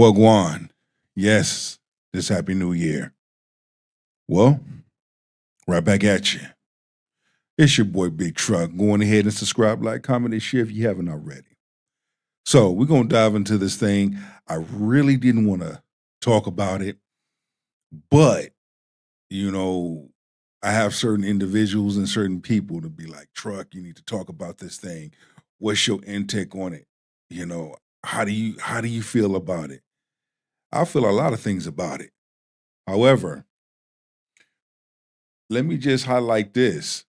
Wagwan. Yes, this Happy New Year. Well, right back at you. It's your boy Big Truck. Go on ahead and subscribe, like, comment, and share if you haven't already. So we're going to dive into this thing. I really didn't want to talk about it, but, I have certain individuals and certain people to be like, Truck, you need to talk about this thing. What's your intake on it? How do you feel about it? I feel a lot of things about it. However, let me just highlight this,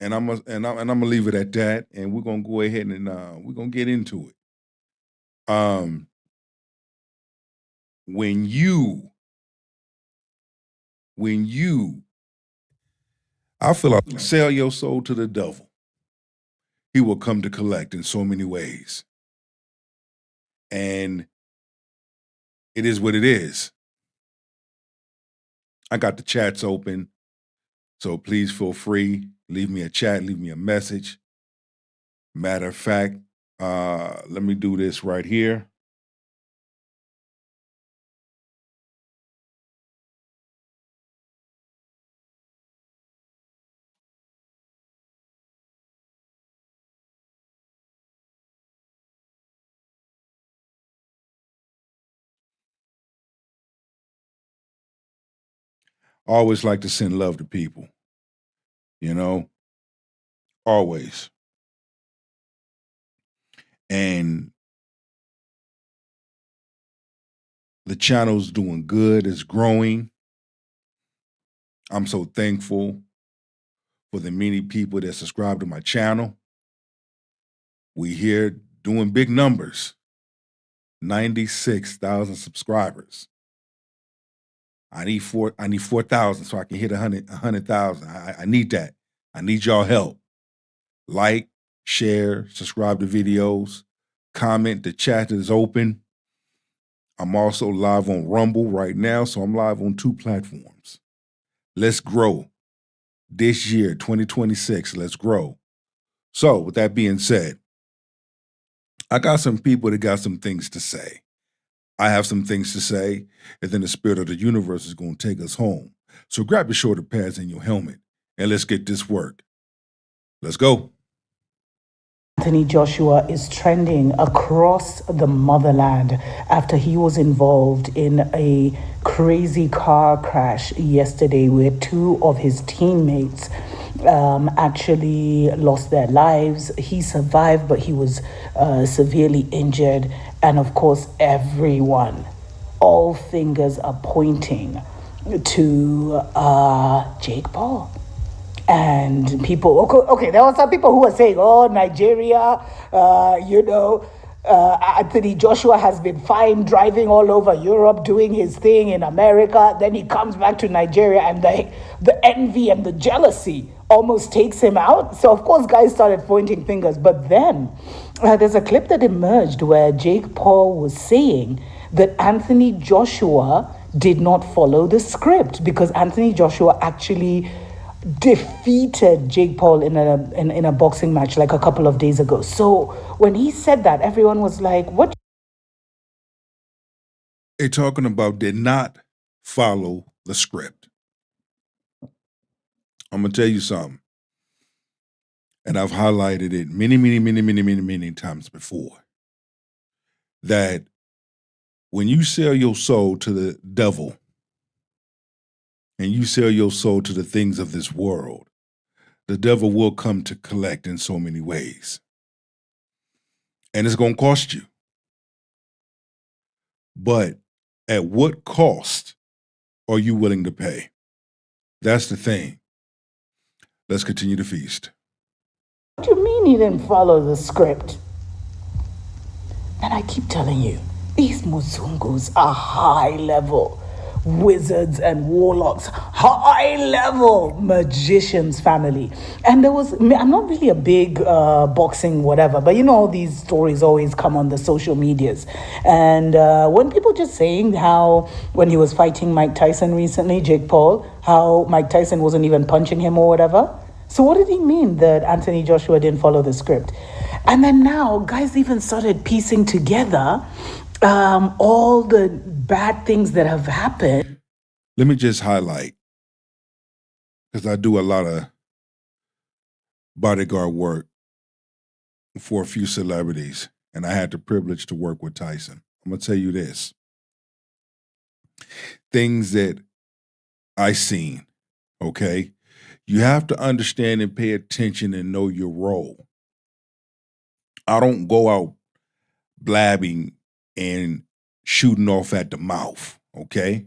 and I'm gonna leave it at that, and we're gonna go ahead and we're gonna get into it. When you, when you, I feel like sell your soul to the devil, he will come to collect in so many ways, and it is what it is. I got the chats open, so please feel free. Leave me a chat, leave me a message. Matter of fact, let me do this right here. I always like to send love to people, you know, always. And the channel's doing good, it's growing. I'm so thankful for the many people that subscribe to my channel. We here doing big numbers, 96,000 subscribers. I need 4,000 so I can hit 100,000. I need that. I need y'all help. Like, share, subscribe to videos, comment. The chat is open. I'm also live on Rumble right now, so I'm live on 2 platforms. Let's grow. This year, 2026, let's grow. So, with that being said, I got some people that got some things to say. I have some things to say, and then the spirit of the universe is going to take us home. So grab your shoulder pads and your helmet, and let's get this work. Let's go. Anthony Joshua is trending across the motherland after he was involved in a crazy car crash yesterday where 2 of his teammates actually lost their lives. He survived, but he was severely injured. And of course, all fingers are pointing to Jake Paul. And people, okay, there were some people who were saying, oh, Nigeria, Anthony Joshua has been fine driving all over Europe, doing his thing in America. Then he comes back to Nigeria and the envy and the jealousy almost takes him out. So, of course, guys started pointing fingers. But then there's a clip that emerged where Jake Paul was saying that Anthony Joshua did not follow the script because Anthony Joshua actually defeated Jake Paul in a boxing match like a couple of days ago. So when he said that, everyone was like, what? They're talking about did not follow the script. I'm going to tell you something. And I've highlighted it many times before. That when you sell your soul to the devil, and you sell your soul to the things of this world, the devil will come to collect in so many ways. And it's going to cost you. But at what cost are you willing to pay? That's the thing. Let's continue to feast. What do you mean he didn't follow the script? And I keep telling you, these Muzungus are high level wizards and warlocks, high level magicians family. And I'm not really a big boxing whatever, but these stories always come on the social medias. And when people just saying how when he was fighting Mike Tyson recently, Jake Paul, how Mike Tyson wasn't even punching him or whatever. So what did he mean that Anthony Joshua didn't follow the script? And then now guys even started piecing together all the bad things that have happened. Let me just highlight, because I do a lot of bodyguard work for a few celebrities, and I had the privilege to work with Tyson. I'm going to tell you this. Things that I seen, okay? You have to understand and pay attention and know your role. I don't go out blabbing and shooting off at the mouth, okay?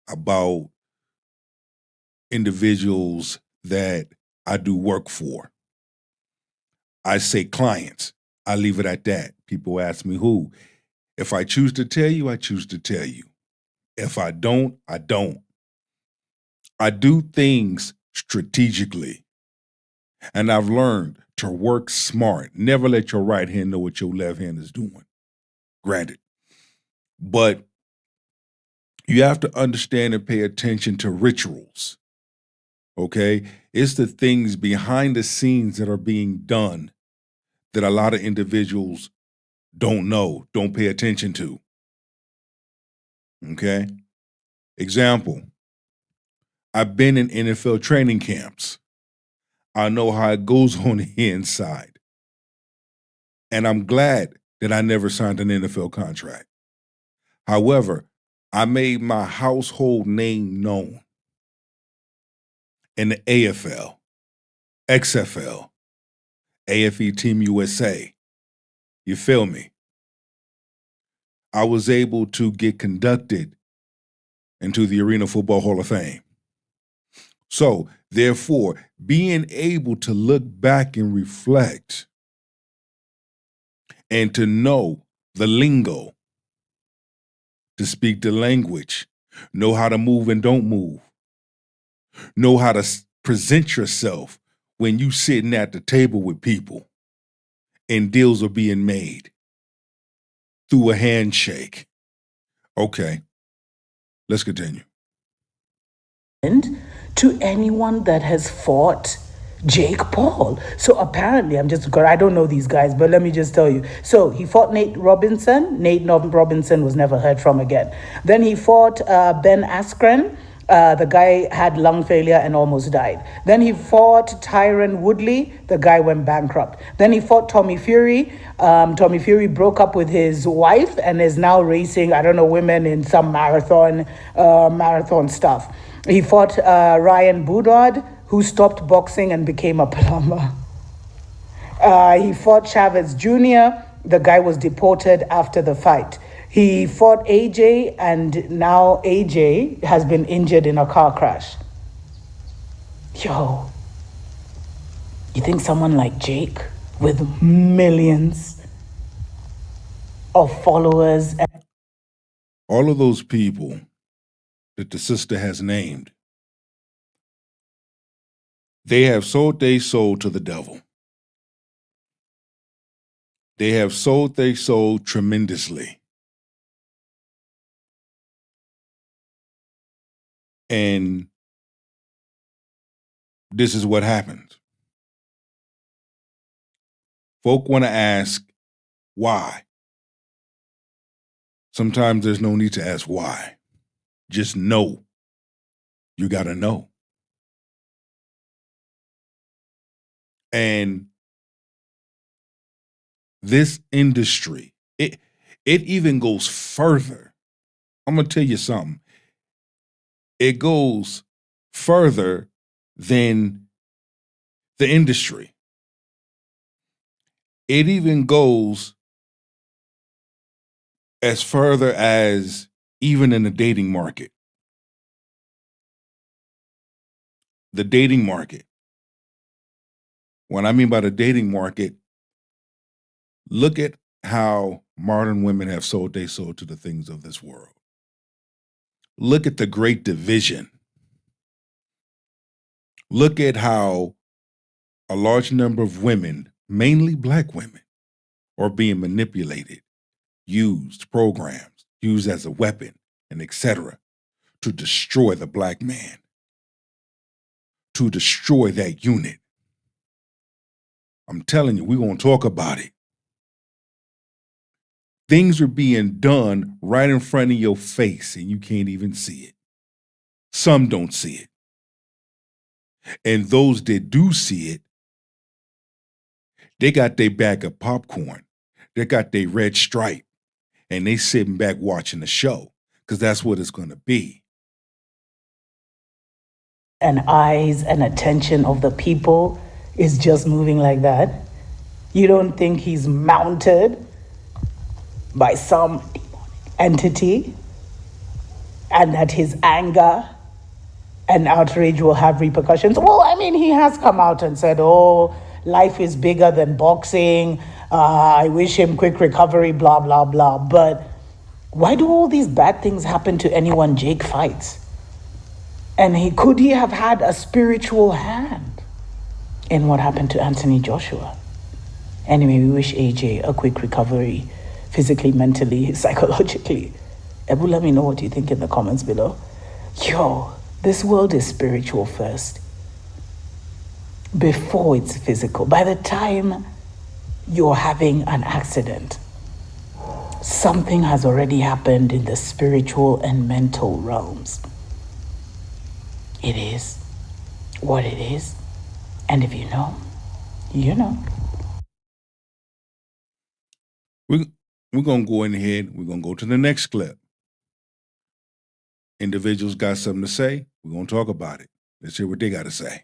About individuals that I do work for. I say clients. I leave it at that. People ask me who. If I choose to tell you, I choose to tell you. If I don't, I don't. I do things strategically. And I've learned to work smart. Never let your right hand know what your left hand is doing. Granted. But you have to understand and pay attention to rituals. Okay? It's the things behind the scenes that are being done that a lot of individuals don't know, don't pay attention to. Okay? Example, I've been in NFL training camps. I know how it goes on the inside. And I'm glad that I never signed an NFL contract. However, I made my household name known in the AFL, XFL, AFE Team USA. You feel me? I was able to get conducted into the Arena Football Hall of Fame. So, therefore, being able to look back and reflect and to know the lingo, to speak the language, know how to move and don't move, know how to present yourself when you sitting at the table with people and deals are being made through a handshake. Okay, let's continue. To anyone that has fought Jake Paul. So apparently, I don't know these guys, but let me just tell you. So he fought Nate Robinson. Robinson was never heard from again. Then he fought Ben Askren. The guy had lung failure and almost died. Then he fought Tyron Woodley. The guy went bankrupt. Then he fought Tommy Fury. Tommy Fury broke up with his wife and is now racing, I don't know, women in some marathon stuff. He fought Ryan Boudard, who stopped boxing and became a plumber. He fought Chavez Jr. The guy was deported after the fight. He fought AJ, and now AJ has been injured in a car crash. Yo, you think someone like Jake, with millions of followers, all of those people that the sister has named, they have sold their soul to the devil. They have sold their soul tremendously. And this is what happens. Folk want to ask why. Sometimes there's no need to ask why. Just know. You got to know. And this industry, it even goes further. I'm going to tell you something. It goes further than the industry. It even goes as further as even in the dating market. The dating market. What I mean by the dating market, look at how modern women have sold their soul to the things of this world. Look at the great division. Look at how a large number of women, mainly black women, are being manipulated, used, programmed, used as a weapon, and etc. to destroy the black man, to destroy that unit. I'm telling you, we're going to talk about it. Things are being done right in front of your face and you can't even see it. Some don't see it. And those that do see it, they got their bag of popcorn. They got their red stripe and they sitting back watching the show because that's what it's going to be. And eyes and attention of the people is just moving like that. You don't think he's mounted by some entity and that his anger and outrage will have repercussions? Well, I mean, he has come out and said, oh, life is bigger than boxing. I wish him quick recovery, blah, blah, blah. But why do all these bad things happen to anyone Jake fights? And could he have had a spiritual hand in what happened to Anthony Joshua? Anyway, we wish AJ a quick recovery, physically, mentally, psychologically. Ebu, let me know what you think in the comments below. Yo, this world is spiritual first, before it's physical. By the time you're having an accident, something has already happened in the spiritual and mental realms. It is what it is. And if you know, you know. We're going to go in ahead. We're going to go to the next clip. Individuals got something to say. We're going to talk about it. Let's hear what they got to say.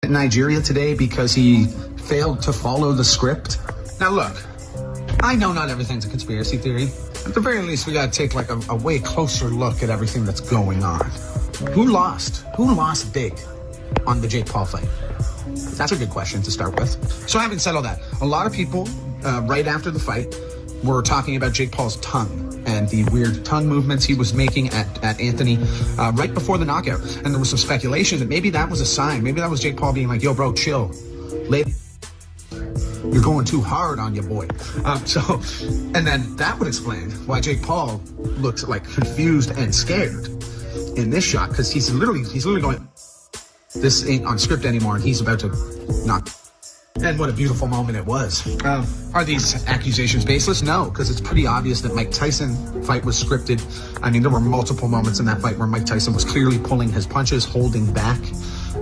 Nigeria today because he failed to follow the script. Now look, I know not everything's a conspiracy theory. At the very least, we got to take like a way closer look at everything that's going on. Who lost? Who lost big on the Jake Paul fight? That's a good question to start with. So having said all that, a lot of people right after the fight were talking about Jake Paul's tongue and the weird tongue movements he was making at Anthony right before the knockout. And there was some speculation that maybe that was a sign. Maybe that was Jake Paul being like, yo, bro, chill. You're going too hard on your boy. And then that would explain why Jake Paul looks like confused and scared in this shot, because he's literally going, this ain't on script anymore, and he's about to knock. And what a beautiful moment it was. Are these accusations baseless? No, because it's pretty obvious that Mike Tyson fight was scripted. I mean, there were multiple moments in that fight where Mike Tyson was clearly pulling his punches, holding back.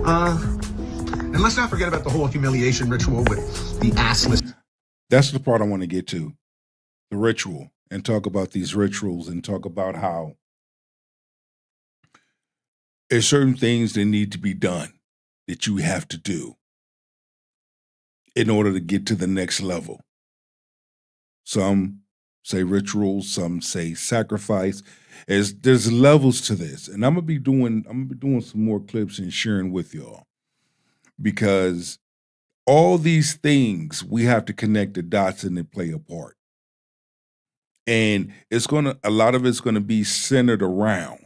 And let's not forget about the whole humiliation ritual with the assless. That's the part I want to get to, the ritual, and talk about these rituals and talk about how there's certain things that need to be done that you have to do in order to get to the next level. Some say rituals, some say sacrifice. There's levels to this, and I'm gonna be doing some more clips and sharing with y'all, because all these things we have to connect the dots and they play a part, and a lot of it's gonna be centered around.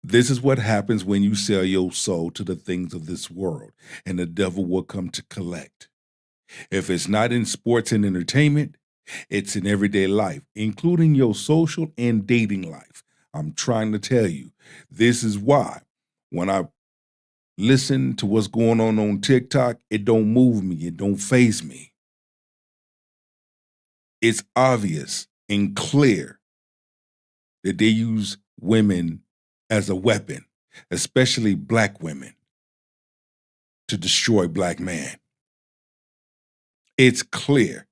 This is what happens when you sell your soul to the things of this world, and the devil will come to collect. If it's not in sports and entertainment, it's in everyday life, including your social and dating life. I'm trying to tell you, this is why when I listen to what's going on TikTok, it don't move me, it don't faze me. It's obvious and clear that they use women as a weapon, especially black women, to destroy black man. It's clear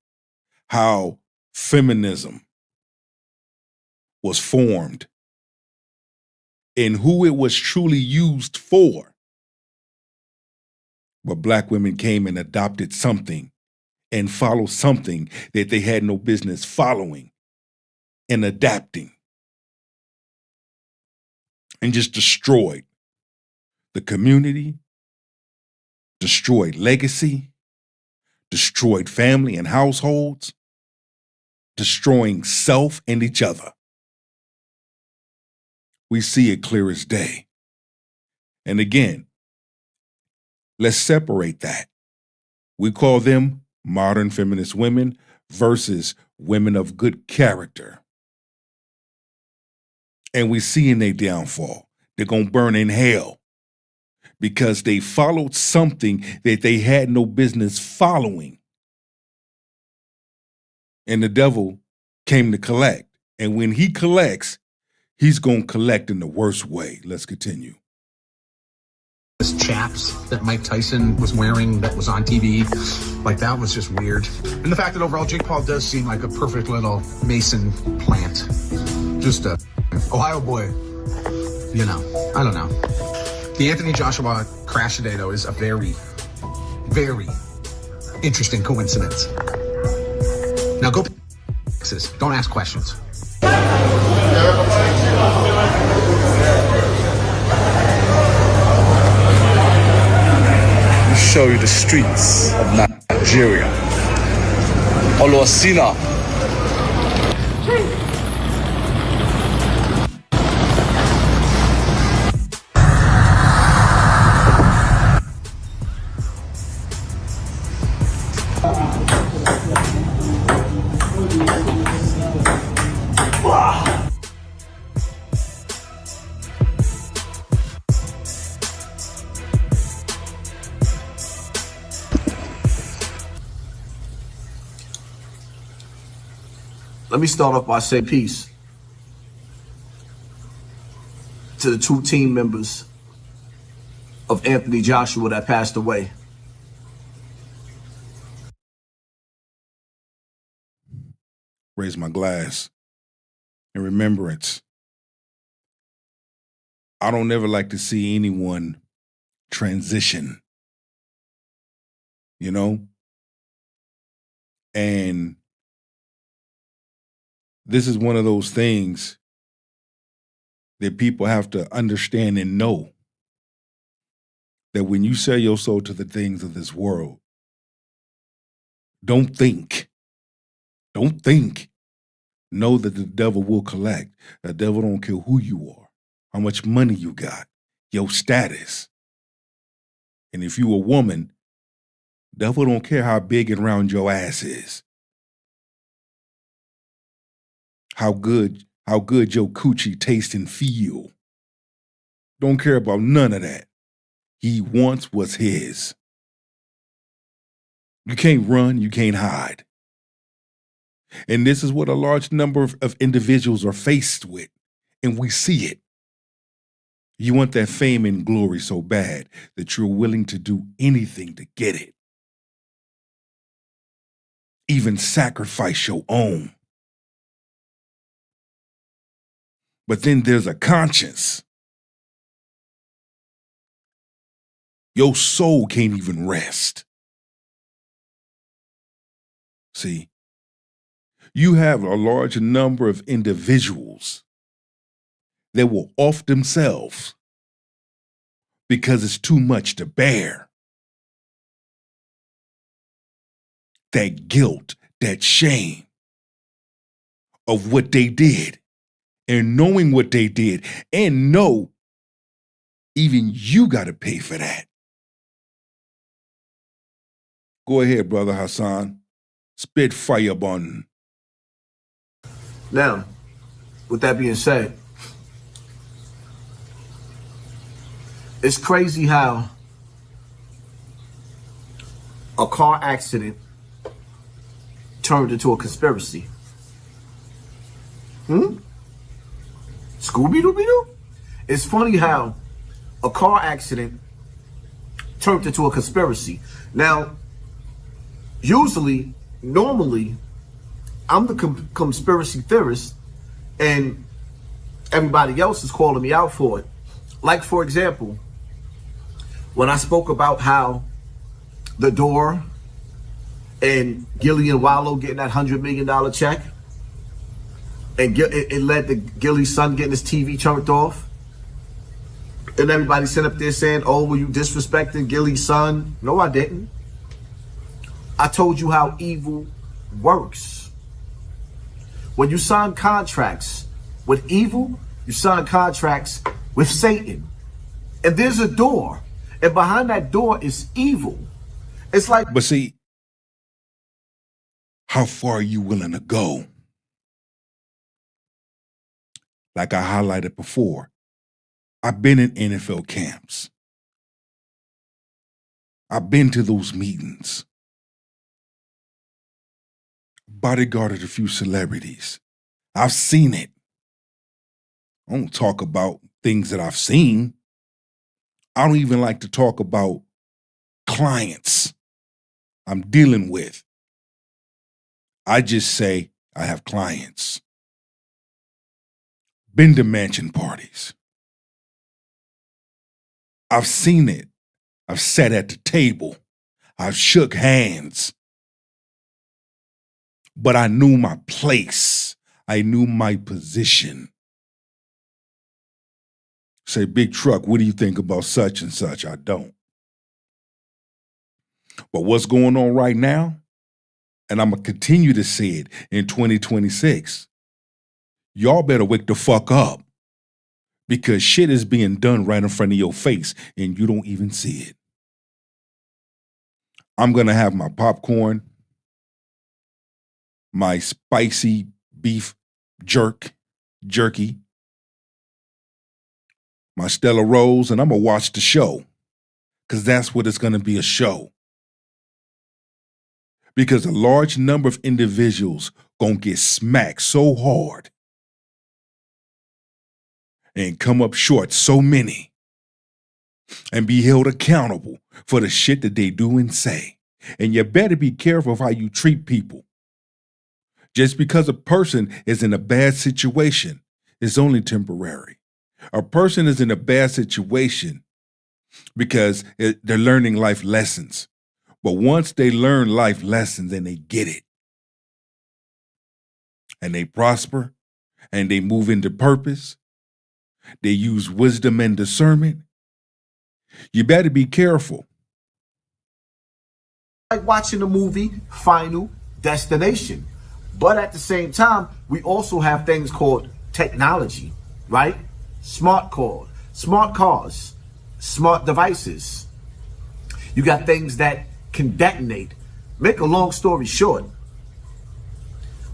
how feminism was formed and who it was truly used for. But black women came and adopted something and followed something that they had no business following and adapting, and just destroyed the community, destroyed legacy, destroyed family and households, destroying self and each other. We see it clear as day. And again, let's separate that. We call them modern feminist women versus women of good character. And we see in their downfall, they're going to burn in hell because they followed something that they had no business following. And the devil came to collect. And when he collects, he's going to collect in the worst way. Let's continue. This chaps that Mike Tyson was wearing that was on TV, like that was just weird. And the fact that overall Jake Paul does seem like a perfect little Mason plant. Just a Ohio boy, you know, I don't know. The Anthony Joshua crash today, though, is a very, very interesting coincidence. Now go, don't ask questions. Show you the streets of Nigeria. Olosina. Let me start off by saying peace to the two team members of Anthony Joshua that passed away. Raise my glass in remembrance. I don't ever like to see anyone transition, you know? And this is one of those things that people have to understand and know, that when you sell your soul to the things of this world, don't think. Know that the devil will collect. The devil don't care who you are, how much money you got, your status. And if you a woman, devil don't care how big and round your ass is. How good your coochie taste and feel. Don't care about none of that. He wants what's his. You can't run, you can't hide. And this is what a large number of individuals are faced with, and we see it. You want that fame and glory so bad that you're willing to do anything to get it. Even sacrifice your own. But then there's a conscience. Your soul can't even rest. See, you have a large number of individuals that will off themselves because it's too much to bear. That guilt, that shame of what they did. And knowing what they did, and know even you got to pay for that. Go ahead, Brother Hassan. Spit fire bun. Now, with that being said, it's crazy how a car accident turned into a conspiracy. Scooby-Doo? It's funny how a car accident turned into a conspiracy. Now, normally, I'm the conspiracy theorist, and everybody else is calling me out for it. Like, for example, when I spoke about how The Door and Gillian Wallow getting that $100 million check, and it led to Gilly's son getting his TV turned off. And everybody sitting up there saying, oh, were you disrespecting Gilly's son? No, I didn't. I told you how evil works. When you sign contracts with evil, you sign contracts with Satan. And there's a door. And behind that door is evil. It's like... But see, how far are you willing to go? Like I highlighted before, I've been in NFL camps. I've been to those meetings. bodyguarded a few celebrities. I've seen it. I don't talk about things that I've seen. I don't even like to talk about clients I'm dealing with. I just say I have clients. Been to mansion parties. I've seen it. I've sat at the table. I've shook hands. But I knew my place. I knew my position. Say, big truck, what do you think about such and such? I don't. But what's going on right now, and I'm going to continue to see it in 2026, y'all better wake the fuck up, because shit is being done right in front of your face and you don't even see it. I'm going to have my popcorn, my spicy beef jerky, my Stella Rolls, and I'm going to watch the show, because that's what it's going to be, a show. Because a large number of individuals going to get smacked so hard and come up short, so many, and be held accountable for the shit that they do and say. And you better be careful of how you treat people. Just because a person is in a bad situation is only temporary. A person is in a bad situation because they're learning life lessons. But once they learn life lessons and they get it, and they prosper, and they move into purpose, they use wisdom and discernment, you better be careful. Like watching the movie Final Destination. But at the same time, we also have things called technology, right? Smart cars, smart devices. You got things that can detonate. Make a long story short,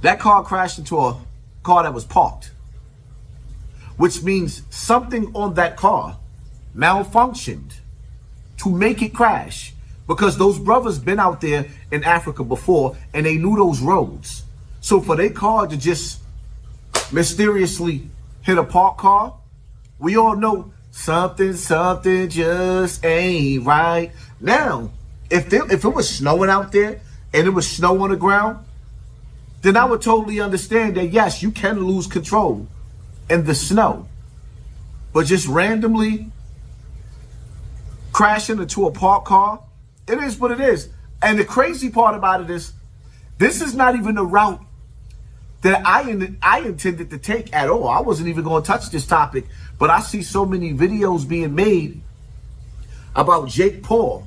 that car crashed into a car that was parked, which means something on that car malfunctioned to make it crash, because those brothers been out there in Africa before and they knew those roads. So for their car to just mysteriously hit a parked car, we all know something just ain't right. Now, if it was snowing out there and it was snow on the ground, then I would totally understand that, yes, you can lose control in the snow. But just randomly crashing into a parked car, it is what it is. And the crazy part about it is, this is not even the route that I intended to take at all. I wasn't even going to touch this topic, but I see so many videos being made about Jake Paul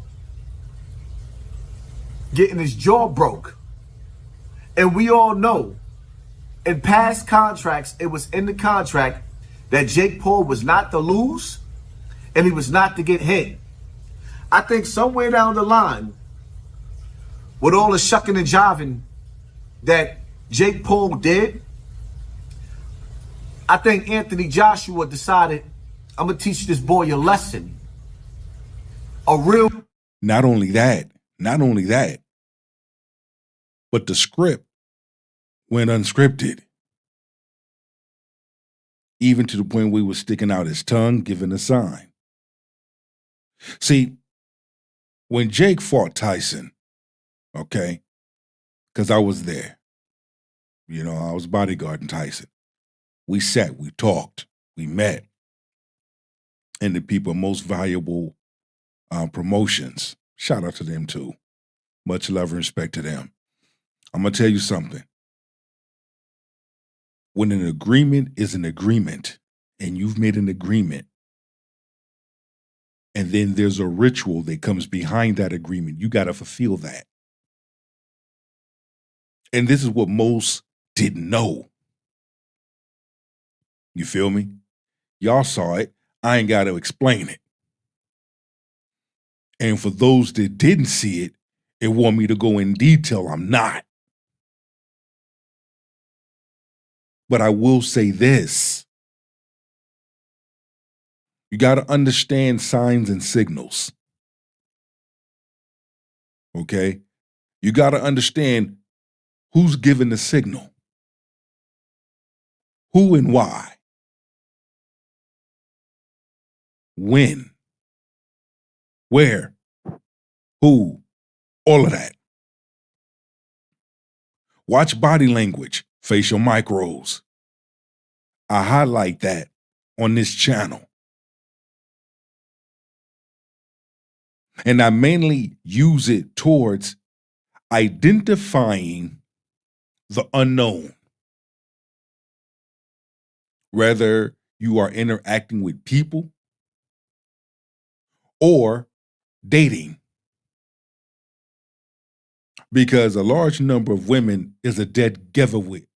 getting his jaw broke. And we all know in past contracts, it was in the contract that Jake Paul was not to lose and he was not to get hit. I think somewhere down the line, with all the shucking and jiving that Jake Paul did, I think Anthony Joshua decided, I'm going to teach this boy a lesson. Not only that, but the script went unscripted. Even to the point where he was sticking out his tongue, giving a sign. See, when Jake fought Tyson, okay, because I was there, I was bodyguarding Tyson. We sat, we talked, we met. And the people most valuable promotions, shout out to them too. Much love and respect to them. I'm going to tell you something. When an agreement is an agreement, and you've made an agreement, and then there's a ritual that comes behind that agreement, you got to fulfill that. And this is what most didn't know. You feel me? Y'all saw it. I ain't got to explain it. And for those that didn't see it and want me to go in detail, I'm not. But I will say this. You got to understand signs and signals. Okay? You got to understand Who's giving the signal? Who and why? When? Where? Who? All of that. Watch body language, facial micros. I highlight that on this channel. And I mainly use it towards identifying the unknown. Whether you are interacting with people or dating. Because a large number of women is a dead giveaway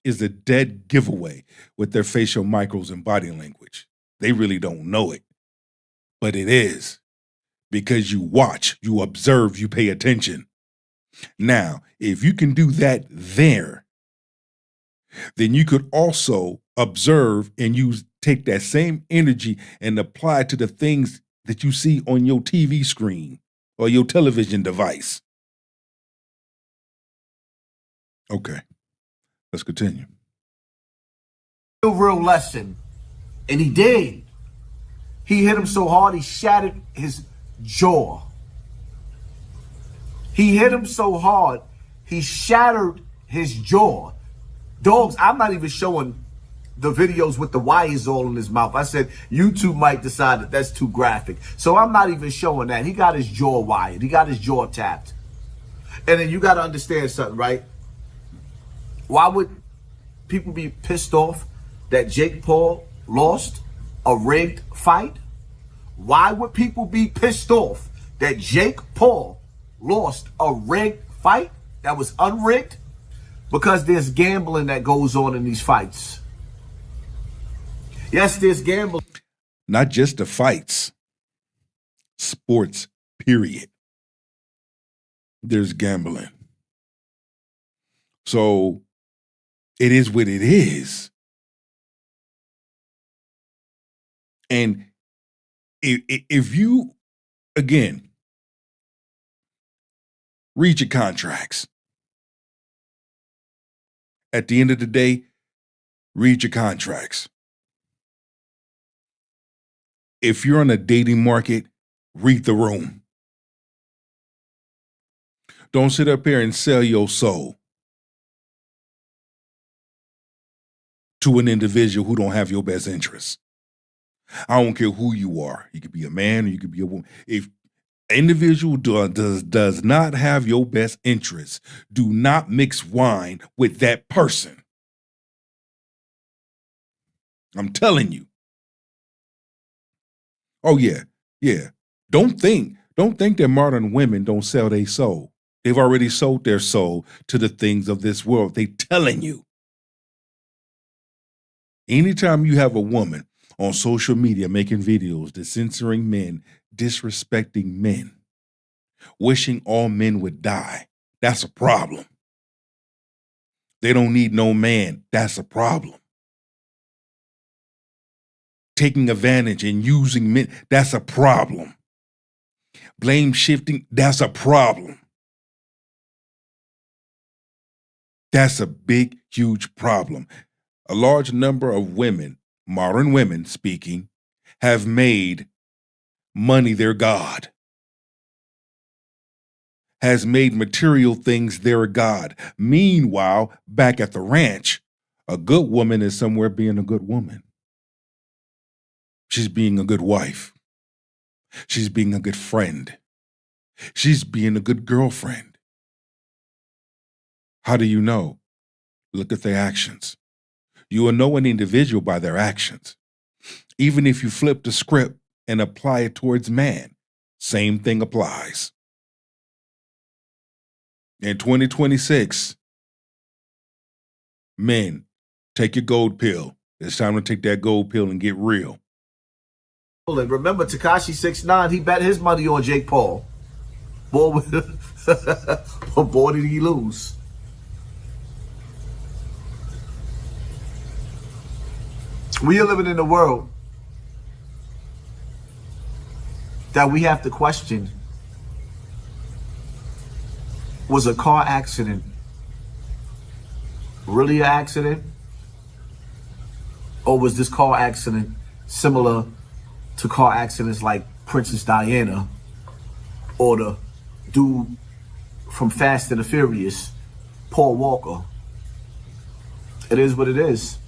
with their facial micros and body language. They really don't know it, but it is. Because you watch, you observe, you pay attention. Now, if you can do that there, then you could also observe and take that same energy and apply it to the things that you see on your TV screen or your television device. Okay, let's continue. Real lesson. And he did. He hit him so hard, he shattered his jaw. He hit him so hard, he shattered his jaw. Dogs, I'm not even showing the videos with the wires all in his mouth. I said YouTube might decide that that's too graphic. So I'm not even showing that. He got his jaw wired. He got his jaw tapped. And then you got to understand something, right? Why would people be pissed off that Jake Paul lost a rigged fight? Why would people be pissed off that Jake Paul lost a rigged fight that was unrigged? Because there's gambling that goes on in these fights. Yes, there's gambling. Not just the fights. Sports, period. There's gambling. So it is what it is. And if you, again, read your contracts. At the end of the day, read your contracts. If you're on a dating market, read the room. Don't sit up here and sell your soul to an individual who don't have your best interests. I don't care who you are. You could be a man or you could be a woman. If an individual does not have your best interests, do not mix wine with that person. I'm telling you. Oh, yeah. Don't think that modern women don't sell their soul. They've already sold their soul to the things of this world. They telling you. Anytime you have a woman on social media making videos, censoring men, disrespecting men, wishing all men would die, that's a problem. They don't need no man, that's a problem. Taking advantage and using men, that's a problem. Blame shifting, that's a problem. That's a big, huge problem. A large number of women, modern women speaking, have made money their God, has made material things their God. Meanwhile, back at the ranch, a good woman is somewhere being a good woman. She's being a good wife. She's being a good friend. She's being a good girlfriend. How do you know? Look at their actions. You will know an individual by their actions. Even if you flip the script and apply it towards man, same thing applies. In 2026, men, take your gold pill. It's time to take that gold pill and get real. And remember, Tekashi 6ix9ine, he bet his money on Jake Paul. Boy, boy, did he lose. We are living in a world that we have to question. Was a car accident really an accident? Or was this car accident similar to car accidents like Princess Diana or the dude from Fast and the Furious, Paul Walker? It is what it is.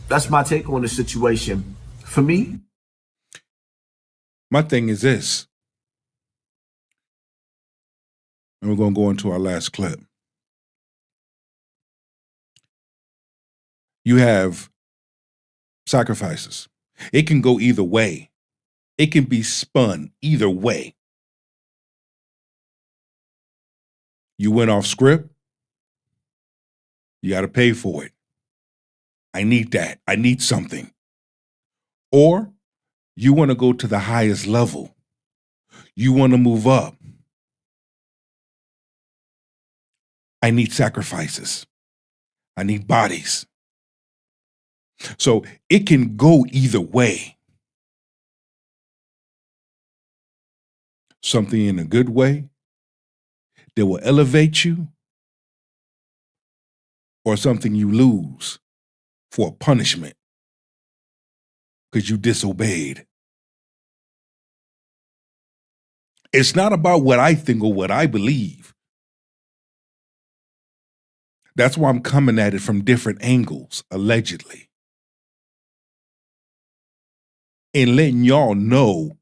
That's my take on the situation. For me, My thing is this, and we're going to go into our last clip. You have sacrifices. It can go either way. It can be spun either way. You went off script, you got to pay for it. I need that. I need something. Or you want to go to the highest level. You want to move up. I need sacrifices. I need bodies. So it can go either way. Something in a good way that will elevate you, or something you lose for a punishment because you disobeyed. It's not about what I think or what I believe. That's why I'm coming at it from different angles, allegedly. And letting y'all know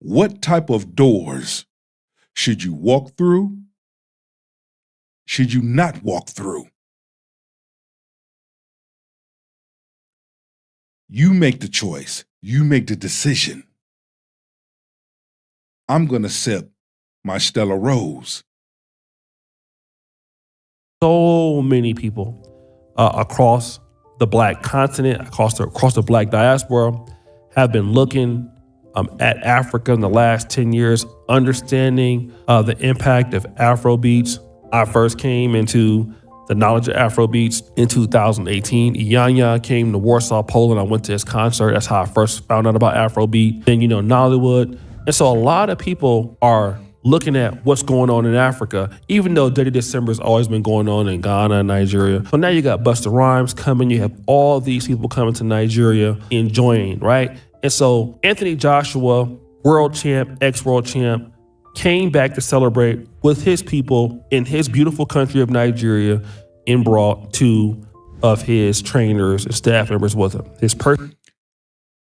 what type of doors should you walk through, should you not walk through. You make the choice. You make the decision. I'm going to sip my Stella Rose. So many people across the Black continent, across the Black diaspora, have been looking at Africa in the last 10 years, understanding the impact of Afrobeats. I first came into the knowledge of Afrobeats in 2018. Iyanya came to Warsaw, Poland. I went to his concert. That's how I first found out about Afrobeat. Then, Nollywood. And so a lot of people are looking at what's going on in Africa, even though Dirty December has always been going on in Ghana and Nigeria. So now you got Busta Rhymes coming. You have all these people coming to Nigeria enjoying, right? And so Anthony Joshua, world champ, ex-world champ, came back to celebrate with his people in his beautiful country of Nigeria and brought 2 of his trainers and staff members with him.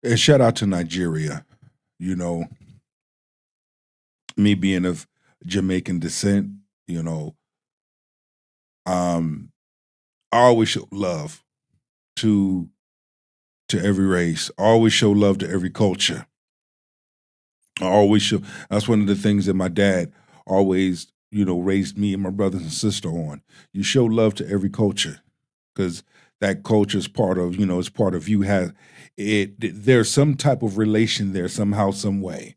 And shout out to Nigeria. Me being of Jamaican descent, I always show love to every race. I always show love to every culture. That's one of the things that my dad always, raised me and my brothers and sister on. You show love to every culture because that culture is part of, it's part of you. There's some type of relation there somehow, some way,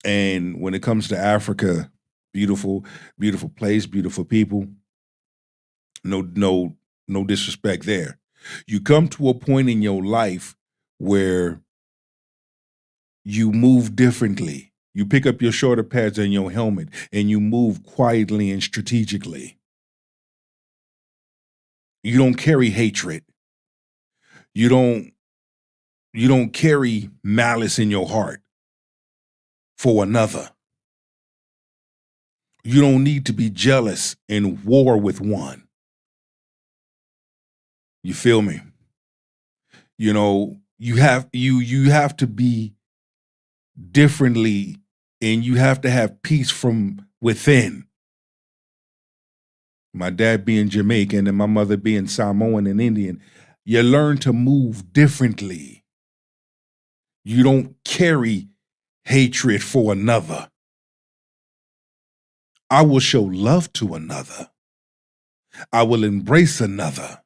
And when it comes to Africa, beautiful, beautiful place, beautiful people. No disrespect there. You come to a point in your life where you move differently. You pick up your shoulder pads and your helmet, and you move quietly and strategically. You don't carry hatred. You don't carry malice in your heart for another. You don't need to be jealous in war with one. You feel me? You have to be differently, and you have to have peace from within. My dad being Jamaican and my mother being Samoan and Indian, you learn to move differently. You don't carry hatred for another. I will show love to another. I will embrace another.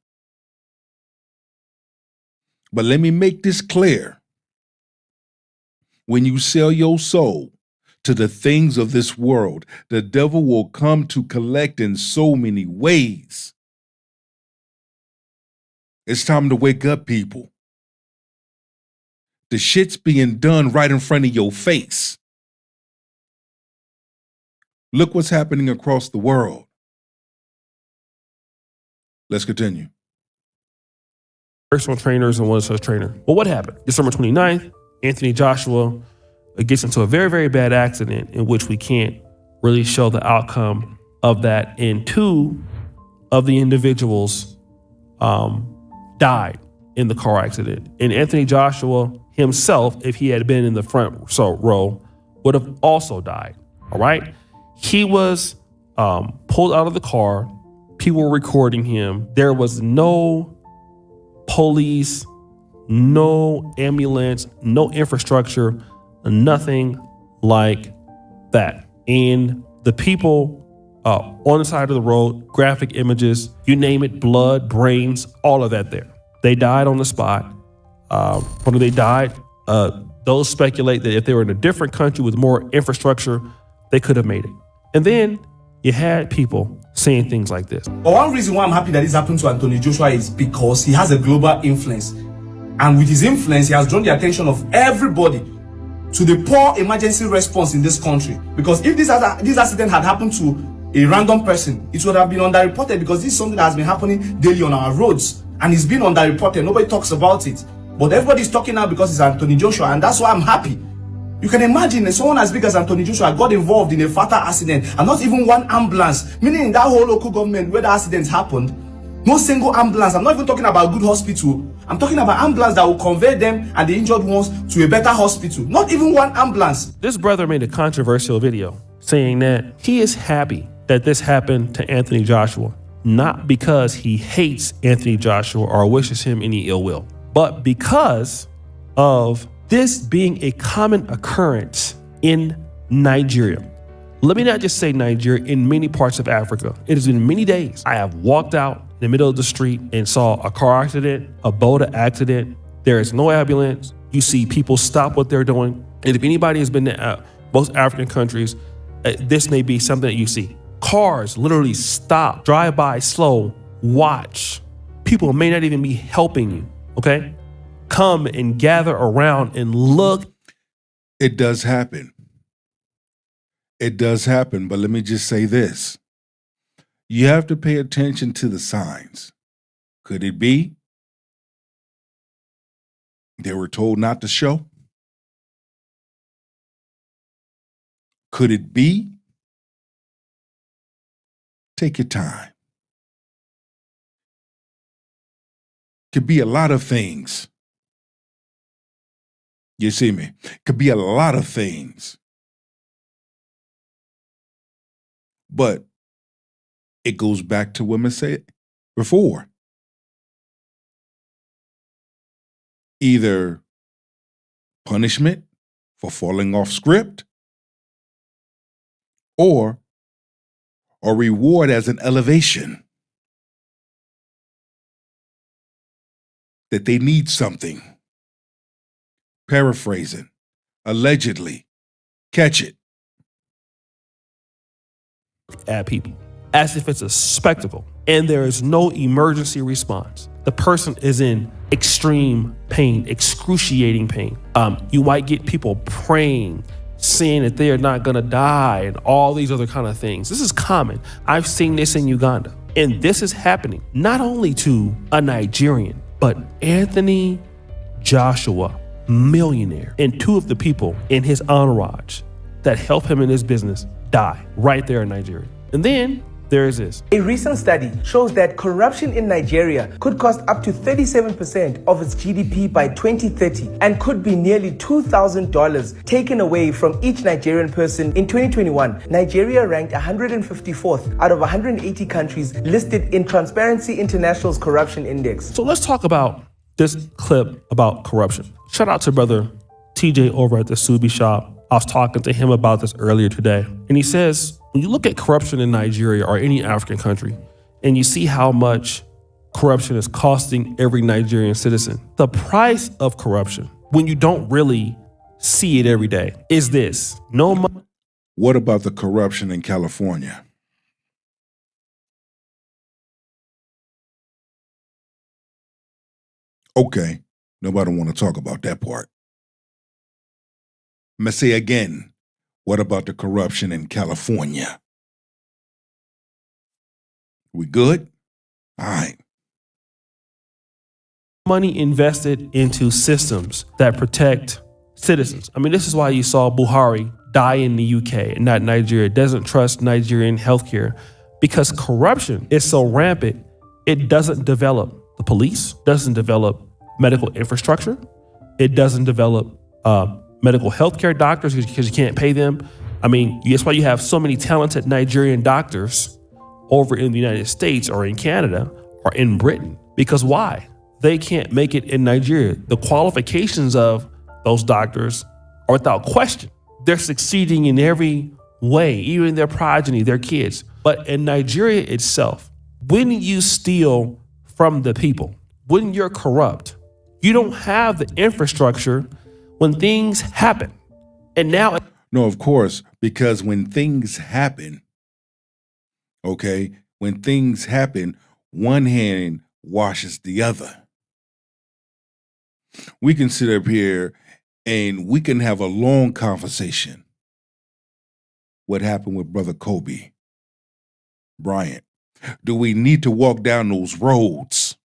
But let me make this clear. When you sell your soul to the things of this world, the devil will come to collect in so many ways. It's time to wake up, people. The shit's being done right in front of your face. Look what's happening across the world. Let's continue. Personal trainers and one such trainer. Well, what happened? December 29th, Anthony Joshua gets into a very, very bad accident in which we can't really show the outcome of that. And two of the individuals died in the car accident. And Anthony Joshua himself, if he had been in the front row, would have also died. All right. He was pulled out of the car. People were recording him. There was no police, no ambulance, no infrastructure, nothing like that. And the people on the side of the road, graphic images, you name it, blood, brains, all of that there. They died on the spot. When they died, those speculate that if they were in a different country with more infrastructure, they could have made it. And then you had people saying things like this. But one reason why I'm happy that this happened to Anthony Joshua is because he has a global influence. And with his influence, he has drawn the attention of everybody to the poor emergency response in this country. Because if this accident had happened to a random person, it would have been underreported, because this is something that has been happening daily on our roads. And it's been underreported. Nobody talks about it. But everybody's talking now because it's Anthony Joshua. And that's why I'm happy. You can imagine someone as big as Anthony Joshua got involved in a fatal accident and not even one ambulance, meaning in that whole local government where the accident happened, no single ambulance. I'm not even talking about a good hospital. I'm talking about ambulance that will convey them and the injured ones to a better hospital. Not even one ambulance. This brother made a controversial video saying that he is happy that this happened to Anthony Joshua, not because he hates Anthony Joshua or wishes him any ill will, but because of this being a common occurrence in Nigeria. Let me not just say Nigeria, in many parts of Africa. It has been many days. I have walked out in the middle of the street and saw a car accident, a boat accident. There is no ambulance. You see people stop what they're doing. And if anybody has been to most African countries, this may be something that you see. Cars literally stop, drive by slow, watch. People may not even be helping you, okay? Come and gather around and look. It does happen. It does happen, but let me just say this. You have to pay attention to the signs. Could it be they were told not to show? Could it be? Take your time. Could be a lot of things. You see me? Could be a lot of things. But it goes back to what I said before. Either punishment for falling off script or a reward as an elevation. That they need something. Paraphrasing, allegedly, catch it. At people as if it's a spectacle and there is no emergency response. The person is in extreme pain, excruciating pain. You might get people praying, saying that they are not gonna die and all these other kind of things. This is common. I've seen this in Uganda. And this is happening not only to a Nigerian, but Anthony Joshua, millionaire, and two of the people in his entourage that help him in his business die right there in Nigeria. And then there is this. A recent study shows that corruption in Nigeria could cost up to 37% of its GDP by 2030 and could be nearly $2,000 taken away from each Nigerian person. In 2021, Nigeria ranked 154th out of 180 countries listed in Transparency International's Corruption Index. So let's talk about this clip about corruption. Shout out to brother TJ over at the Subi shop. I was talking to him about this earlier today. And he says, when you look at corruption in Nigeria or any African country, and you see how much corruption is costing every Nigerian citizen, the price of corruption, when you don't really see it every day, is this. No money. What about the corruption in California? Okay, nobody want to talk about that part. I'm going to say again, what about the corruption in California? We good? All right. Money invested into systems that protect citizens. I mean, this is why you saw Buhari die in the UK and not Nigeria. Doesn't trust Nigerian healthcare because corruption is so rampant. It doesn't develop the police, doesn't develop medical infrastructure. It doesn't develop medical healthcare doctors because you can't pay them. I mean, that's why you have so many talented Nigerian doctors over in the United States or in Canada or in Britain. Because why? They can't make it in Nigeria. The qualifications of those doctors are without question. They're succeeding in every way, even their progeny, their kids. But in Nigeria itself, when you steal from the people, when you're corrupt, you don't have the infrastructure when things happen. And now, No, of course, because when things happen, okay, when things happen, one hand washes the other. We can sit up here and we can have a long conversation. What happened with Brother Kobe Bryant? Do we need to walk down those roads?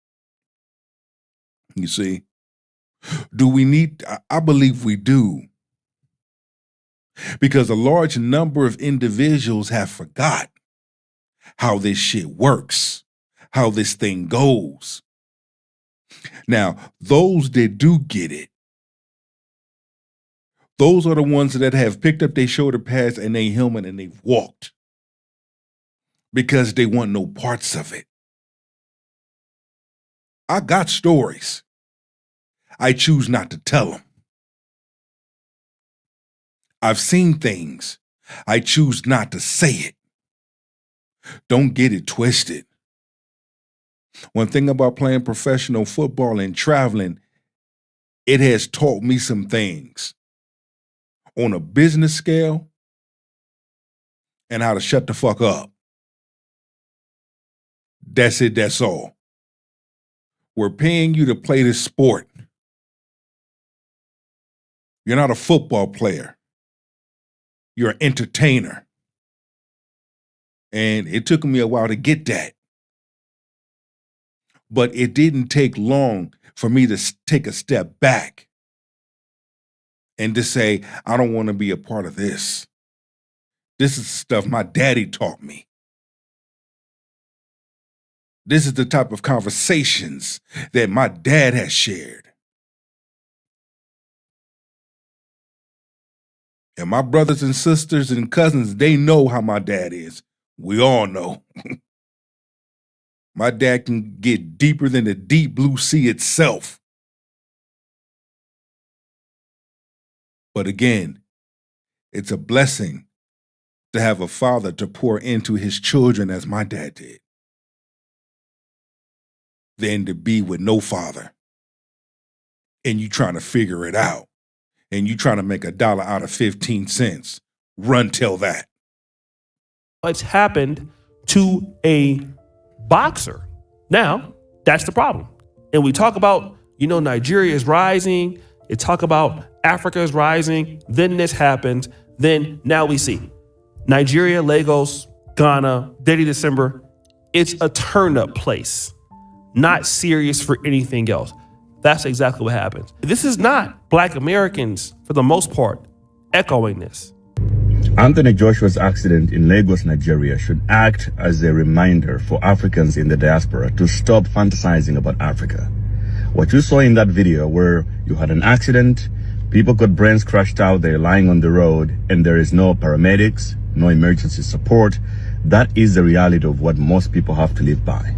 You see? Do we need, I believe we do. Because a large number of individuals have forgot how this shit works, how this thing goes. Now, those that do get it, those are the ones that have picked up their shoulder pads and their helmet and they've walked because they want no parts of it. I got stories. I choose not to tell them. I've seen things. I choose not to say it. Don't get it twisted. One thing about playing professional football and traveling, it has taught me some things on a business scale and how to shut the fuck up. That's it, that's all. We're paying you to play this sport. You're not a football player. You're an entertainer. And it took me a while to get that. But it didn't take long for me to take a step back and to say, I don't want to be a part of this. This is stuff my daddy taught me. This is the type of conversations that my dad has shared. And my brothers and sisters and cousins, they know how my dad is. We all know. My dad can get deeper than the deep blue sea itself. But again, it's a blessing to have a father to pour into his children as my dad did, than to be with no father and you trying to figure it out and you trying to make $1 out of 15 cents. Run tell that. it's happened to a boxer. Now, that's the problem. And we talk about, Nigeria is rising. They talk about Africa is rising. Then this happens. Then now we see Nigeria, Lagos, Ghana, Dirty December. It's a turn-up place, not serious for anything else. That's exactly what happens. This is not Black Americans, for the most part, echoing this. Anthony Joshua's accident in Lagos, Nigeria should act as a reminder for Africans in the diaspora to stop fantasizing about Africa. What you saw in that video where you had an accident, people got brains crushed out there lying on the road, and there is no paramedics, no emergency support, that is the reality of what most people have to live by.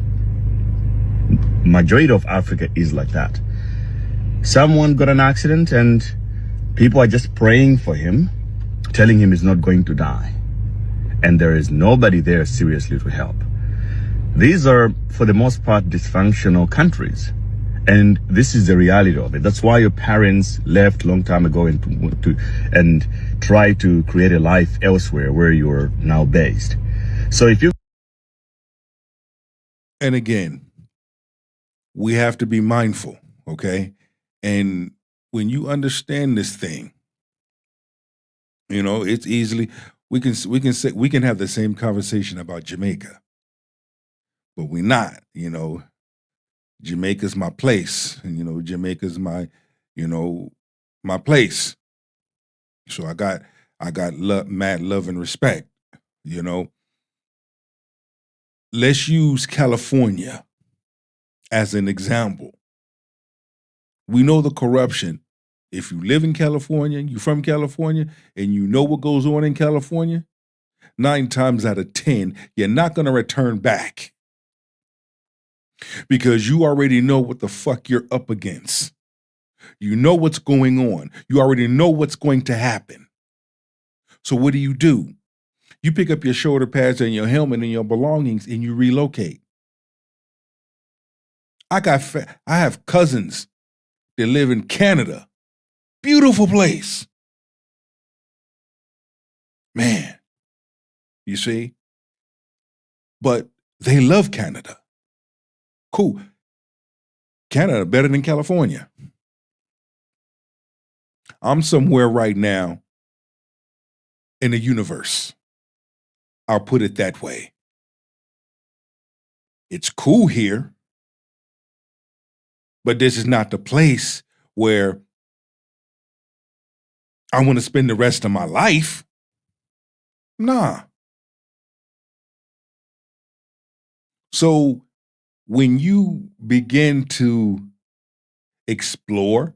Majority of Africa is like that. Someone got an accident and people are just praying for him, telling him he's not going to die. And there is nobody there seriously to help. These are, for the most part, dysfunctional countries. And this is the reality of it. That's why your parents left a long time ago and tried to create a life elsewhere where you're now based. So if you... And again, we have to be mindful, okay? And when you understand this thing, it's easily we can have the same conversation about Jamaica. but we not. Jamaica's my place, and Jamaica's my, my place. So I got mad love and respect. Let's use California as an example. We know the corruption. If you live in California, you're from California, and you know what goes on in California, 9 times out of 10, you're not going to return back because you already know what the fuck you're up against. You know what's going on. You already know what's going to happen. So what do? You pick up your shoulder pads and your helmet and your belongings and you relocate. I have cousins that live in Canada. Beautiful place. Man, you see? But they love Canada. Cool. Canada better than California. I'm somewhere right now in the universe. I'll put it that way. It's cool here, but this is not the place where I want to spend the rest of my life. Nah. So when you begin to explore,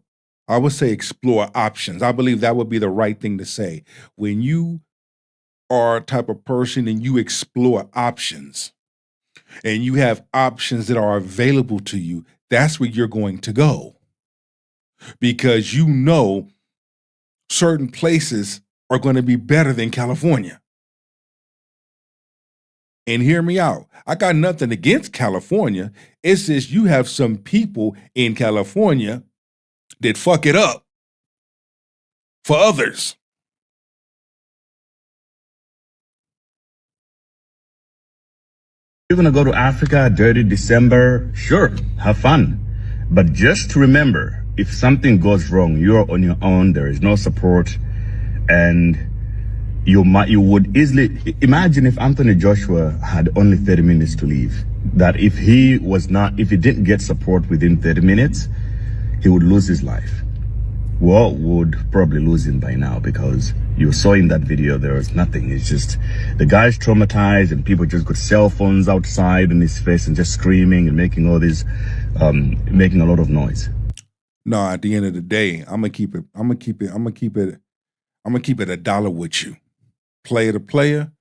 I would say explore options. I believe that would be the right thing to say. When you are a type of person and you explore options and you have options that are available to you, that's where you're going to go. Because you know certain places are going to be better than California. And hear me out. I got nothing against California. It's just you have some people in California that fuck it up for others. You're gonna go to Africa, dirty December, sure, have fun. But just remember, if something goes wrong, you're on your own, there is no support, and you would easily imagine if Anthony Joshua had only 30 minutes to leave. That if he didn't get support within 30 minutes, he would lose his life. We all would probably lose him by now, because you saw in that video there was nothing. It's just the guy's traumatized and people just got cell phones outside in his face and just screaming and making all this, making a lot of noise. No, at the end of the day, I'm gonna keep it $1 with you. Player to player,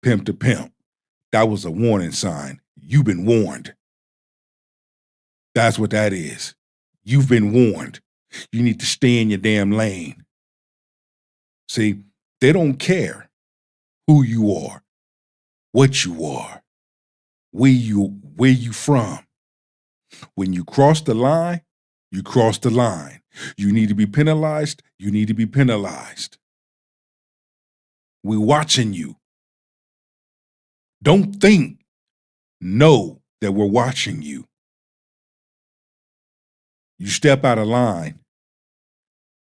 pimp to pimp. That was a warning sign. You've been warned. That's what that is. You've been warned. You need to stay in your damn lane. See, they don't care who you are, what you are, where you from. When you cross the line, you cross the line. You need to be penalized, you need to be penalized. We're watching you. Don't think, know that we're watching you. You step out of line,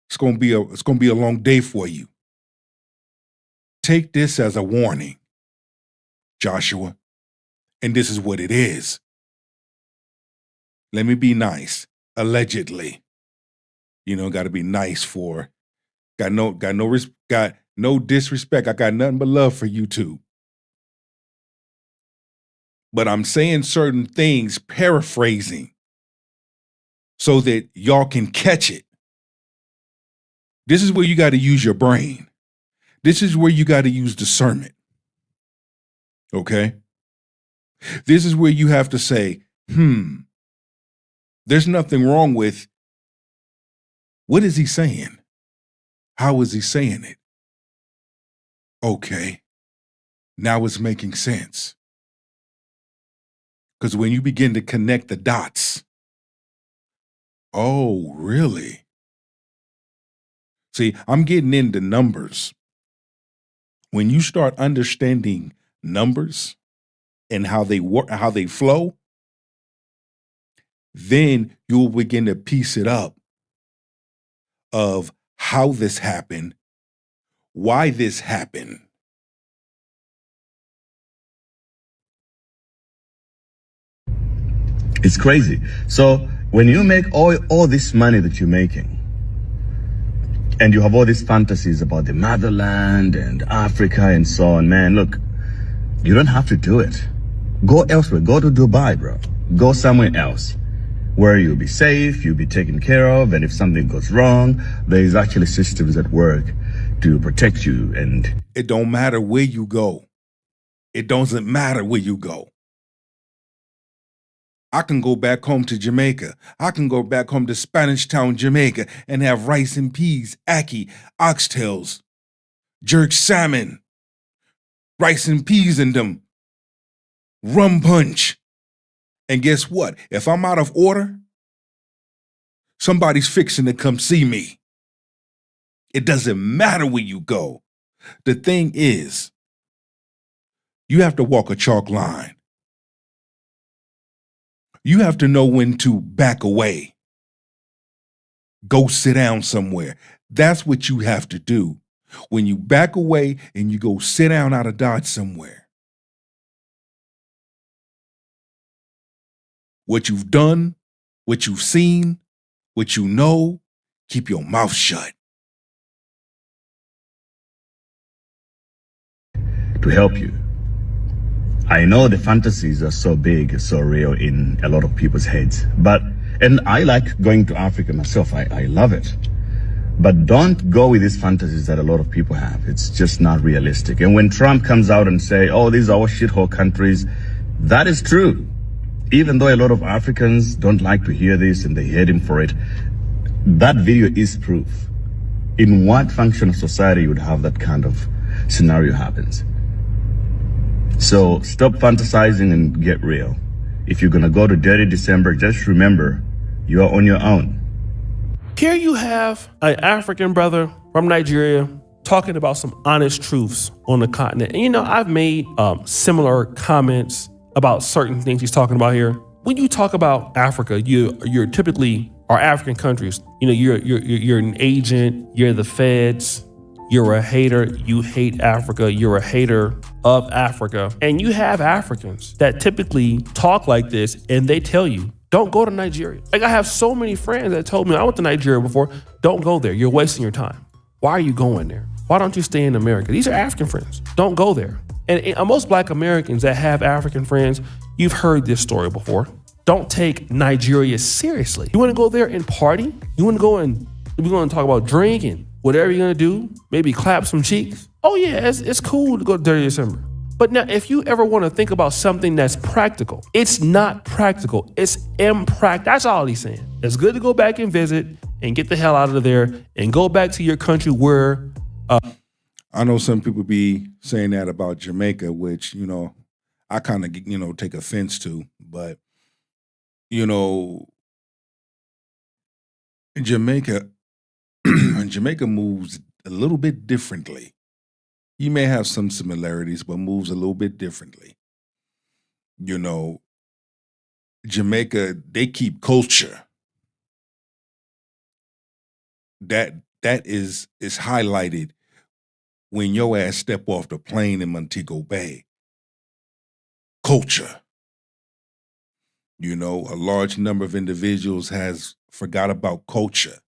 it's gonna be a long day for you. Take this as a warning, Joshua, and this is what it is. Let me be nice, allegedly. Got to be nice for. Got no disrespect. I got nothing but love for you too. But I'm saying certain things, paraphrasing, so that y'all can catch it. This is where you got to use your brain. This is where you got to use discernment. Okay? This is where you have to say, there's nothing wrong with, what is he saying? How is he saying it? Okay, now it's making sense. Because when you begin to connect the dots, oh, really? See, I'm getting into numbers. When you start understanding numbers and how they work, how they flow, then you'll begin to piece it up of how this happened, why this happened. It's crazy. So when you make all this money that you're making, and you have all these fantasies about the motherland and Africa and so on, man, look, you don't have to do it. Go elsewhere. Go to Dubai, bro. Go somewhere else where you'll be safe, you'll be taken care of, and if something goes wrong, there's actually systems at work to protect you. And it don't matter where you go. It doesn't matter where you go. I can go back home to Jamaica. I can go back home to Spanish Town, Jamaica, and have rice and peas, ackee, oxtails, jerk salmon, rice and peas in them, rum punch. And guess what? If I'm out of order, somebody's fixing to come see me. It doesn't matter where you go. The thing is, you have to walk a chalk line. You have to know when to back away. Go sit down somewhere. That's what you have to do. When you back away and you go sit down out of Dodge somewhere. What you've done, what you've seen, what you know, keep your mouth shut. to help you. I know the fantasies are so big, so real in a lot of people's heads, and I like going to Africa myself. I love it. But don't go with these fantasies that a lot of people have. It's just not realistic. And when Trump comes out and say, oh, these are all shithole countries, that is true. Even though a lot of Africans don't like to hear this and they hate him for it, that video is proof. In what function of society would have that kind of scenario happens? So stop fantasizing and get real. If you're gonna go to Dirty December, just remember, you are on your own. Here you have an African brother from Nigeria talking about some honest truths on the continent. And I've made similar comments about certain things he's talking about here. When you talk about Africa, you're typically are African countries. You're an agent, you're the feds, you're a hater, you hate Africa, you're a hater of Africa. And you have Africans that typically talk like this and they tell you, don't go to Nigeria. Like I have so many friends that told me, I went to Nigeria before, don't go there, you're wasting your time. Why are you going there? Why don't you stay in America? These are African friends, don't go there. And most Black Americans that have African friends, you've heard this story before. Don't take Nigeria seriously. You wanna go there and party? You wanna go and we're gonna talk about drinking, whatever you're gonna do, maybe clap some cheeks. Oh yeah, it's cool to go to Dirty December. But now, if you ever want to think about something that's practical, it's not practical. It's impractical. That's all he's saying. It's good to go back and visit and get the hell out of there and go back to your country where. I know some people be saying that about Jamaica, which, I kind of, take offense to. But, Jamaica moves a little bit differently. You may have some similarities, but moves a little bit differently. Jamaica, they keep culture. That is highlighted when your ass step off the plane in Montego Bay. Culture. A large number of individuals has forgot about culture.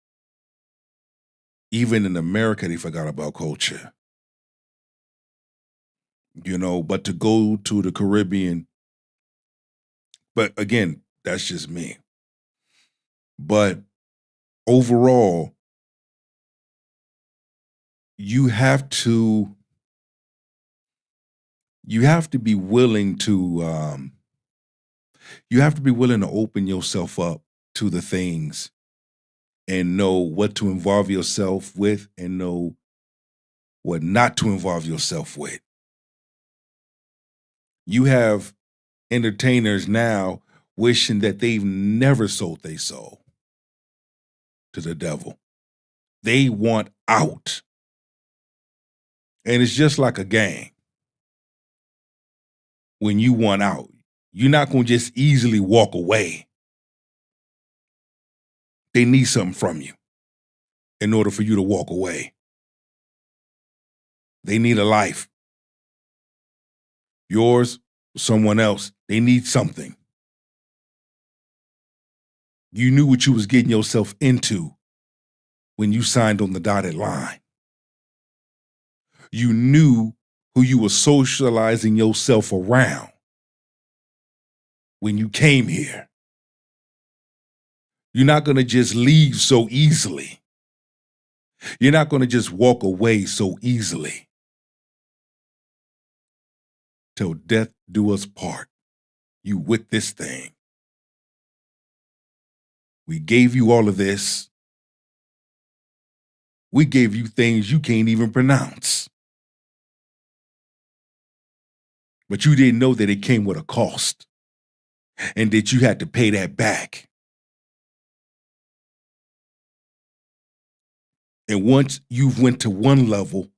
Even in America, they forgot about culture. But to go to the Caribbean, but again, that's just me. But overall, you have to be willing to open yourself up to the things and know what to involve yourself with and know what not to involve yourself with. You have entertainers now wishing that they've never sold their soul to the devil. They want out. And it's just like a gang. When you want out, you're not going to just easily walk away. They need something from you in order for you to walk away. They need a life. Yours, someone else, they need something. You knew what you was getting yourself into when you signed on the dotted line. You knew who you were socializing yourself around when you came here. You're not going to just leave so easily. You're not going to just walk away so easily. Till death do us part. You with this thing. We gave you all of this. We gave you things you can't even pronounce. But you didn't know that it came with a cost and that you had to pay that back. And once you've went to one level,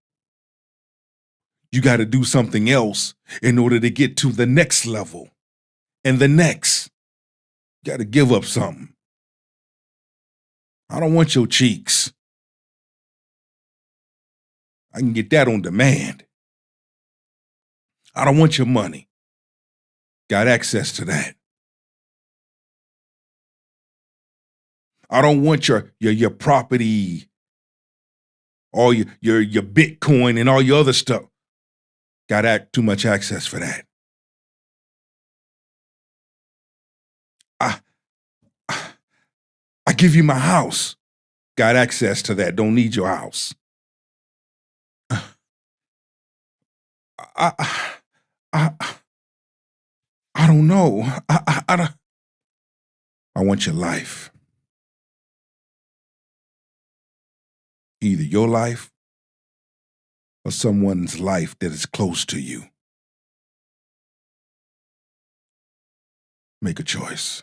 you got to do something else in order to get to the next level and the next. You got to give up something. I don't want your cheeks. I can get that on demand. I don't want your money. Got access to that. I don't want your property, all your Bitcoin and all your other stuff. Got too much access for that. I give you my house. Got access to that. Don't need your house. I don't know. I want your life. Either your life or someone's life that is close to you. Make a choice.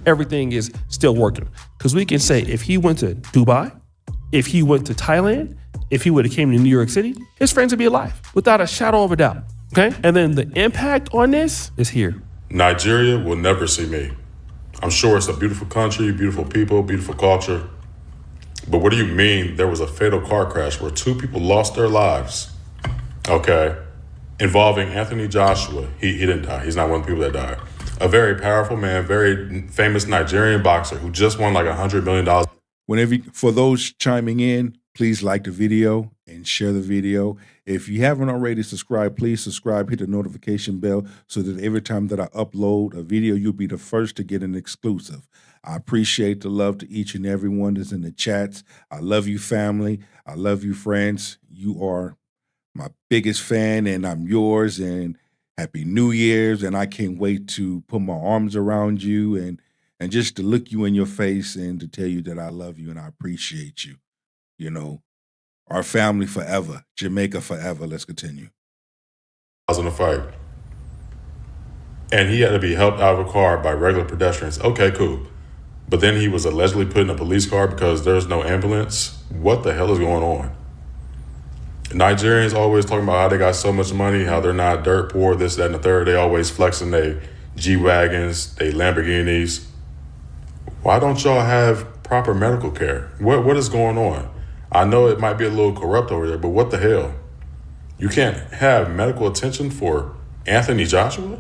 Everything is still working. Because we can say if he went to Dubai, if he went to Thailand, if he would have came to New York City, his friends would be alive without a shadow of a doubt. Okay? And then the impact on this is here. Nigeria will never see me. I'm sure it's a beautiful country, beautiful people, beautiful culture. But what do you mean there was a fatal car crash where 2 people lost their lives? Okay. Involving Anthony Joshua. He didn't die. He's not one of the people that died. A very powerful man, very famous Nigerian boxer who just won like $100 million. For those chiming in, please like the video and share the video. If you haven't already subscribed, please subscribe, hit the notification bell so that every time that I upload a video, you'll be the first to get an exclusive. I appreciate the love to each and every one that's in the chats. I love you, family. I love you, friends. You are my biggest fan, and I'm yours. And Happy New Year's. And I can't wait to put my arms around you and just to look you in your face and to tell you that I love you and I appreciate you. You know, our family forever, Jamaica forever. Let's continue. In a fight. And he had to be helped out of a car by regular pedestrians. Okay, cool. But then he was allegedly put in a police car because there's no ambulance. What the hell is going on? Nigerians always talking about how they got so much money, how they're not dirt poor, this, that, and the third. They always flexing they G-Wagons, they Lamborghinis. Why don't y'all have proper medical care? What is going on? I know it might be a little corrupt over there, but what the hell? You can't have medical attention for Anthony Joshua?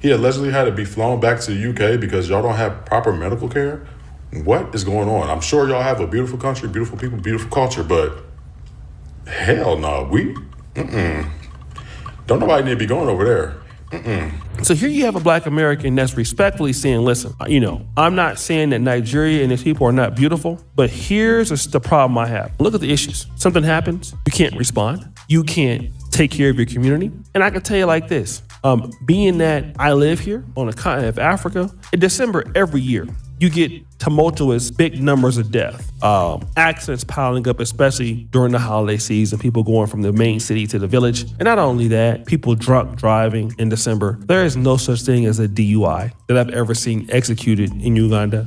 He allegedly had to be flown back to the UK because y'all don't have proper medical care? What is going on? I'm sure y'all have a beautiful country, beautiful people, beautiful culture, but hell no, don't nobody need to be going over there. So here you have a Black American that's respectfully saying, listen, I'm not saying that Nigeria and its people are not beautiful, but here's the problem I have. Look at the issues. Something happens, you can't respond. You can't take care of your community. And I can tell you like this, being that I live here on the continent of Africa, in December every year, you get tumultuous big numbers of death, accidents piling up, especially during the holiday season, people going from the main city to the village. And not only that, people drunk driving in December. There is no such thing as a DUI that I've ever seen executed in Uganda.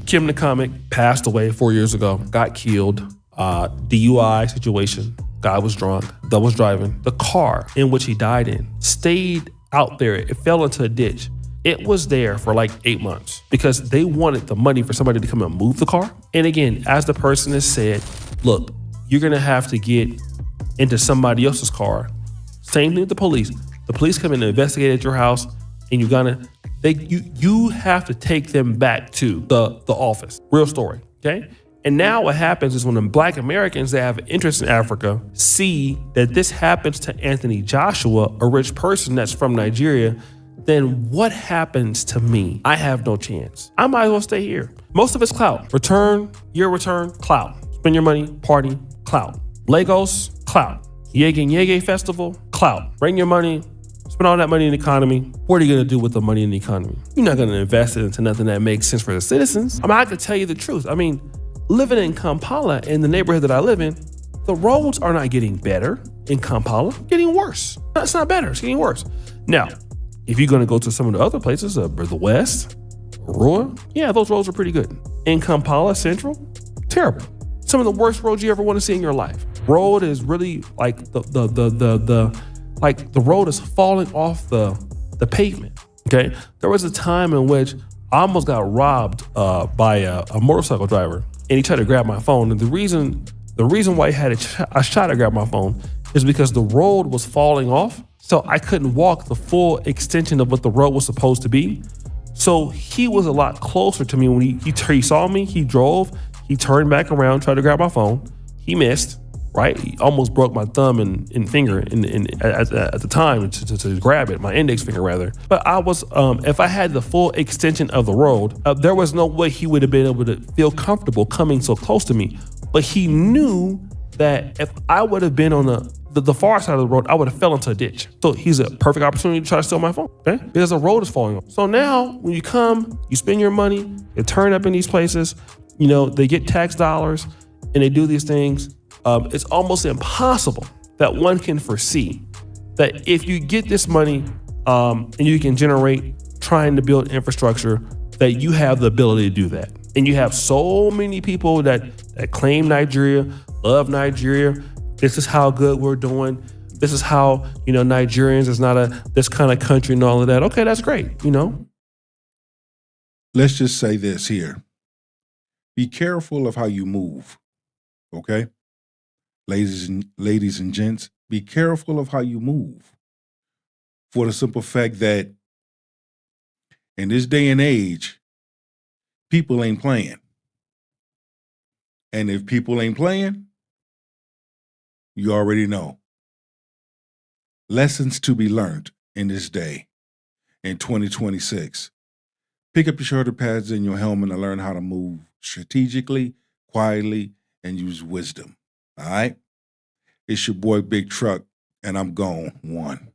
Kim the comic passed away 4 years ago, got killed, DUI situation. Guy was drunk, that was driving. The car in which he died in stayed out there. It fell into a ditch. It was there for like 8 months because they wanted the money for somebody to come and move the car. And again, as the person has said, look, you're gonna have to get into somebody else's car. Same thing with the police. The police come in and investigate at your house in Uganda. You have to take them back to the office. Real story, okay? And now what happens is when the Black Americans that have an interest in Africa see that this happens to Anthony Joshua, a rich person that's from Nigeria, then what happens to me? I have no chance. I might as well stay here. Most of it's clout. Year return, clout. Spend your money, party, clout. Lagos, clout. Yege Festival, clout. Bring your money, spend all that money in the economy. What are you gonna do with the money in the economy? You're not gonna invest it into nothing that makes sense for the citizens. I could tell you the truth. Living in Kampala, in the neighborhood that I live in, the roads are not getting better in Kampala, getting worse. It's not better, it's getting worse. Now, if you're gonna go to some of the other places, the West, Arua, yeah, those roads are pretty good. In Kampala Central, terrible. Some of the worst roads you ever wanna see in your life. Road is really like the road is falling off the pavement, okay? There was a time in which I almost got robbed by a motorcycle driver, and he tried to grab my phone. And the reason why he had a shot to grab my phone is because the road was falling off, so I couldn't walk the full extension of what the road was supposed to be. So he was a lot closer to me when he saw me. He drove, he turned back around, tried to grab my phone. He missed. Right, he almost broke my thumb and finger at the time to grab it, my index finger rather. But I was, if I had the full extension of the road, there was no way he would have been able to feel comfortable coming so close to me. But he knew that if I would have been on the far side of the road, I would have fell into a ditch. So he's a perfect opportunity to try to steal my phone, okay? Because the road is falling off. So now when you come, you spend your money, you turn up in these places, they get tax dollars and they do these things. It's almost impossible that one can foresee that if you get this money and you can generate trying to build infrastructure, that you have the ability to do that. And you have so many people that claim Nigeria, love Nigeria. This is how good we're doing. This is how, Nigerians is not this kind of country and all of that. Okay, that's great, Let's just say this here. Be careful of how you move, okay? Ladies and gents, be careful of how you move. For the simple fact that in this day and age, people ain't playing. And if people ain't playing, you already know. Lessons to be learned in this day, in 2026. Pick up your shoulder pads and your helmet and learn how to move strategically, quietly, and use wisdom. All right? It's your boy Big Truck, and I'm gone. One.